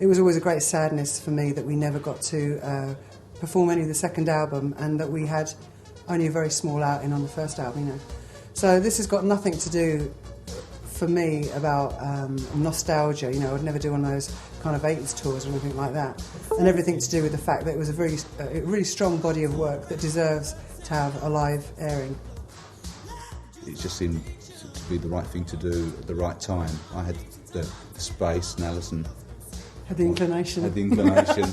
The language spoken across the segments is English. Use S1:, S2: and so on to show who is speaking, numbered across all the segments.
S1: it was always a great sadness for me that we never got to perform any of the second album, and that we had only a very small outing on the first album, you know. So this has got nothing to do, for me, about nostalgia. You know, I'd never do one of those kind of 80s tours or anything like that, and everything to do with the fact that it was a really strong body of work that deserves to have a live airing.
S2: It just seemed to be the right thing to do at the right time. I had the space, and Alison
S1: Had the inclination.
S2: Had the inclination.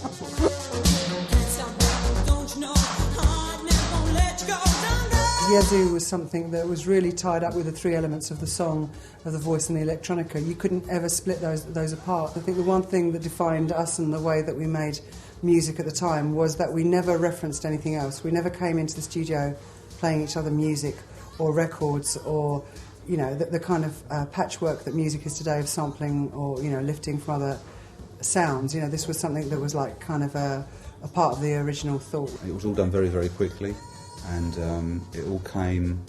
S1: Yazoo was something that was really tied up with the three elements of the song, of the voice and the electronica. You couldn't ever split those apart. I think the one thing that defined us and the way that we made music at the time was that we never referenced anything else. We never came into the studio playing each other music or records or, you know, the kind of patchwork that music is today of sampling or, you know, lifting from other sounds. You know, this was something that was like kind of a part of the original thought.
S2: It was all done very, very quickly. And it all came,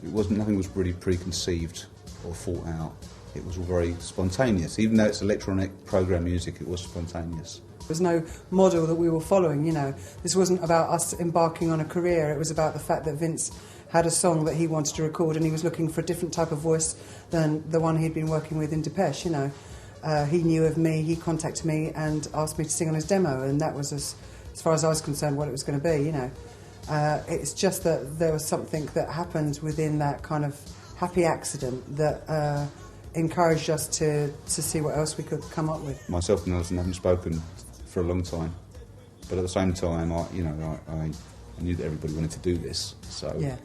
S2: nothing was really preconceived or thought out. It was all very spontaneous. Even though it's electronic program music, it was spontaneous.
S1: There was no model that we were following, you know. This wasn't about us embarking on a career. It was about the fact that Vince had a song that he wanted to record, and he was looking for a different type of voice than the one he'd been working with in Depeche, you know. He knew of me, he contacted me and asked me to sing on his demo, and that was, as far as I was concerned, what it was going to be, you know. It's just that there was something that happened within that kind of happy accident that encouraged us to see what else we could come up with.
S2: Myself and Alison haven't spoken for a long time, but at the same time, I knew that everybody wanted to do this, so
S1: yeah.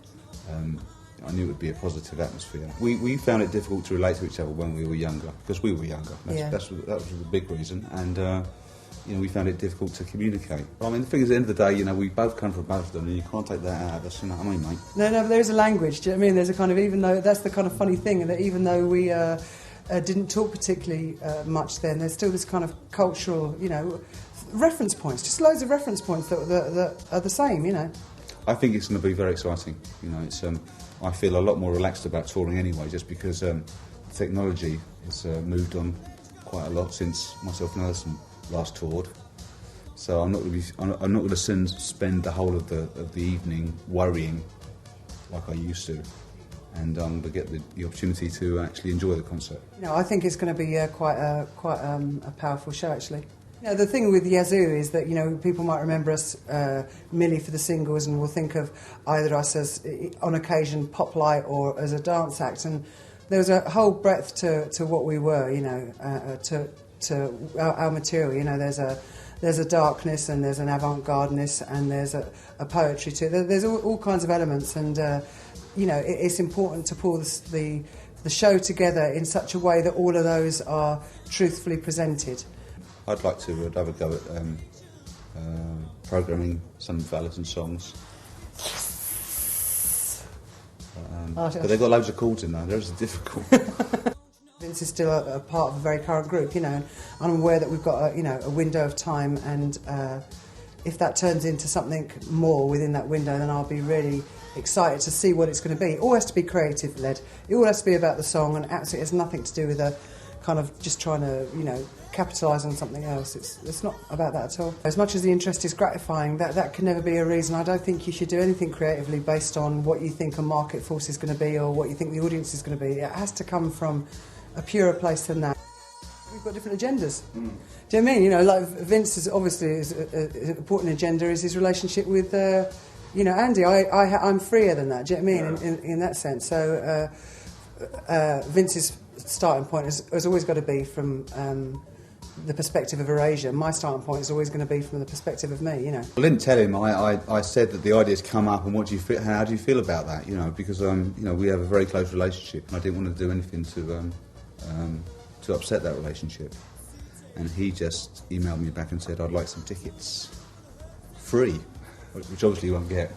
S2: I knew it would be a positive atmosphere. We found it difficult to relate to each other when we were younger, because we were younger. That was the big reason, and you know, we found it difficult to communicate. I mean, the thing is, at the end of the day, you know, we both come from both of them, and you can't take that out of us, you know what I mean, mate?
S1: No, but there is a language, do you know what I mean? There's a kind of, even though, that's the kind of funny thing, that even though we didn't talk particularly much then, there's still this kind of cultural, you know, reference points, just loads of reference points that are the same, you know.
S2: I think it's going to be very exciting, you know. It's I feel a lot more relaxed about touring anyway, just because technology has moved on quite a lot since myself and Alison last toured, so I'm not going to spend the whole of the evening worrying like I used to, and I'm going to get the opportunity to actually enjoy the concert.
S1: You know, I think it's going to be quite a powerful show, actually. You know, the thing with Yazoo is that, you know, people might remember us merely for the singles, and will think of either us as, on occasion, pop light or as a dance act, and there was a whole breadth to what we were, you know, to our material. You know, there's a darkness, and there's an avant-gardeness, and there's a poetry to it. There's all kinds of elements, and you know, it's important to pull the show together in such a way that all of those are truthfully presented.
S2: I'd like to have a go at programming some of Alison's songs. But they've got loads of chords in there. Those are difficult.
S1: Vince is still a part of a very current group, you know, and I'm aware that we've got a window of time, and if that turns into something more within that window, then I'll be really excited to see what it's going to be. It all has to be creative led. It all has to be about the song, and absolutely has nothing to do with a kind of just trying to, you know, capitalise on something else. It's not about that at all. As much as the interest is gratifying, that can never be a reason. I don't think you should do anything creatively based on what you think a market force is going to be or what you think the audience is going to be. It has to come from a purer place than that. We've got different agendas. Do you know what I mean? You know, like Vince's obviously an important agenda is his relationship with, you know, Andy. I'm freer than that. Do you know what I mean? In that sense. So Vince's starting point has always got to be from the perspective of Erasure. My starting point is always going to be from the perspective of me, you know. I
S2: didn't tell him. I said that the idea's come up, and how do you feel about that? You know, because you know, we have a very close relationship, and I didn't want to do anything to upset that relationship. And he just emailed me back and said, I'd like some tickets. Free, which obviously you won't get.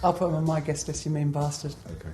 S1: I'll put them on my guest list, you mean bastard.
S2: Okay.